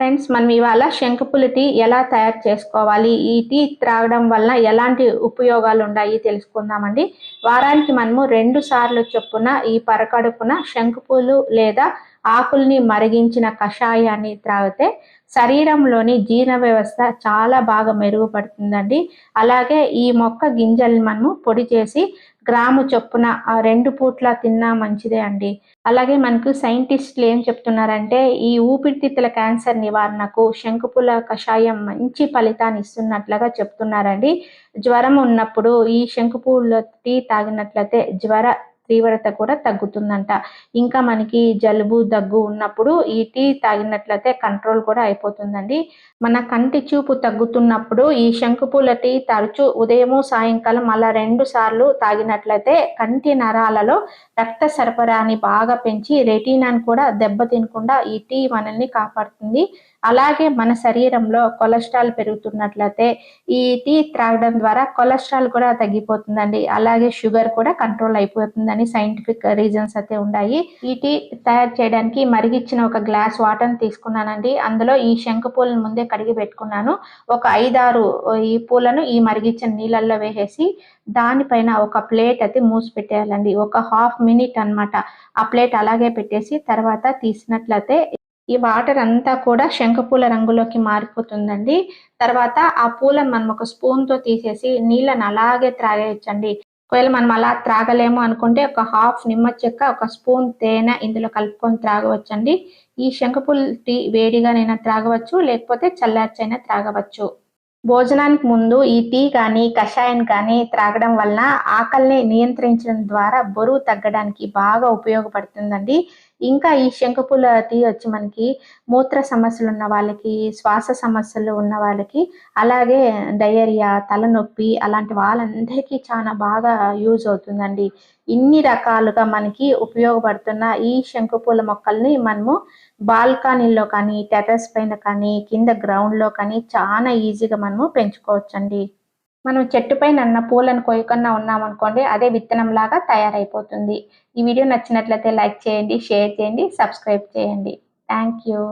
Friends, మనం ఇవాళ శంకుపూల tea ఎలా తయారు చేసుకోవాలి, ఈ టీ త్రాగడం వల్ల ఎలాంటి ఉపయోగాలు ఉన్నాయి తెలుసుకుందామండి. వారానికి మనము 2 సార్లు చొప్పున ఈ పరకడుపున శంకుపూలు లేదా ఆకుల్ని మరిగించిన కషాయాన్ని త్రాగితే శరీరంలోని జీర్ణ వ్యవస్థ చాలా బాగా మెరుగుపడుతుందండి. అలాగే ఈ మొక్క గింజల్ని మనము పొడి చేసి గ్రాము చొప్పున 2 పూట్ల తిన్నా మంచిదే అండి. అలాగే మనకు సైంటిస్టులు ఏం చెప్తున్నారంటే, ఈ ఊపిరితిత్తుల క్యాన్సర్ నివారణకు శంకుపూల కషాయం మంచి ఫలితాన్ని ఇస్తున్నట్లుగా చెప్తున్నారండి. జ్వరం ఉన్నప్పుడు ఈ శంకుపూల టీ తాగినట్లయితే జ్వర తీవ్రత కూడా తగ్గుతుందంట. ఇంకా మనకి జలుబు, దగ్గు ఉన్నప్పుడు ఈ టీ తాగినట్లయితే కంట్రోల్ కూడా అయిపోతుందండి. మన కంటి చూపు తగ్గుతున్నప్పుడు ఈ శంకుపూల టీ తరచూ ఉదయము, సాయంకాలం అలా 2 సార్లు తాగినట్లయితే కంటి నరాలలో రక్త సరఫరాని బాగా పెంచి రెటీనాను కూడా దెబ్బతినకుండా ఈ టీ మనల్ని కాపాడుతుంది. అలాగే మన శరీరంలో కొలెస్ట్రాల్ పెరుగుతున్నట్లయితే ఈ టీ త్రాగడం ద్వారా కొలెస్ట్రాల్ కూడా తగ్గిపోతుందండి. అలాగే షుగర్ కూడా కంట్రోల్ అయిపోతుందని సైంటిఫిక్ రీజన్స్ అయితే ఉన్నాయి. ఈ టీ తయారు చేయడానికి మరిగిచ్చిన ఒక గ్లాస్ వాటర్ని తీసుకున్నానండి. అందులో ఈ శంకు పూలను ముందే కడిగి పెట్టుకున్నాను. ఒక 5-6 ఈ పూలను ఈ మరిగిచ్చిన నీళ్ళల్లో వేసేసి దానిపైన ఒక ప్లేట్ అయితే మూసి పెట్టేయాలండి. ఒక హాఫ్ మినిట్ అన్నమాట. ఆ ప్లేట్ అలాగే పెట్టేసి తర్వాత తీసినట్లయితే ఈ వాటర్ అంతా కూడా శంకుపూల రంగులోకి మారిపోతుందండి. తర్వాత ఆ పూలను మనం ఒక స్పూన్‌తో తీసేసి నీళ్ళని అలాగే త్రాగేయొచ్చండి. ఒకవేళ మనం అలా త్రాగలేము అనుకుంటే ఒక హాఫ్ నిమ్మ చెక్క, ఒక స్పూన్ తేనె ఇందులో కలుపుకొని త్రాగవచ్చండి. ఈ శంకుపూల టీ వేడిగానైనా త్రాగవచ్చు, లేకపోతే చల్లార్చైనా త్రాగవచ్చు. భోజనానికి ముందు ఈ టీ కానీ, కషాయం కానీ త్రాగడం వలన ఆకలిని నియంత్రించడం ద్వారా బరువు తగ్గడానికి బాగా ఉపయోగపడుతుందండి. ఇంకా ఈ శంకుపూల టీ వచ్చి మనకి మూత్ర సమస్యలు ఉన్న వాళ్ళకి, శ్వాస సమస్యలు ఉన్న వాళ్ళకి, అలాగే డయేరియా, తలనొప్పి అలాంటి వాళ్ళందరికీ చాలా బాగా యూజ్ అవుతుందండి. ఇన్ని రకాలుగా మనకి ఉపయోగపడుతున్న ఈ శంకుపూల మొక్కల్ని మనము బాల్కనీలో కానీ, టెర్రస్ పైన కానీ, కింద గ్రౌండ్‌లో కానీ చాలా ఈజీగా మనము పెంచుకోవచ్చండి. మనం చెట్టు పైన పూలను కొయ్యకుండా ఉన్నామనుకోండి, అదే విత్తనంలాగా తయారైపోతుంది. ఈ వీడియో నచ్చినట్లయితే లైక్ చేయండి, షేర్ చేయండి, సబ్స్క్రైబ్ చేయండి. Thank you.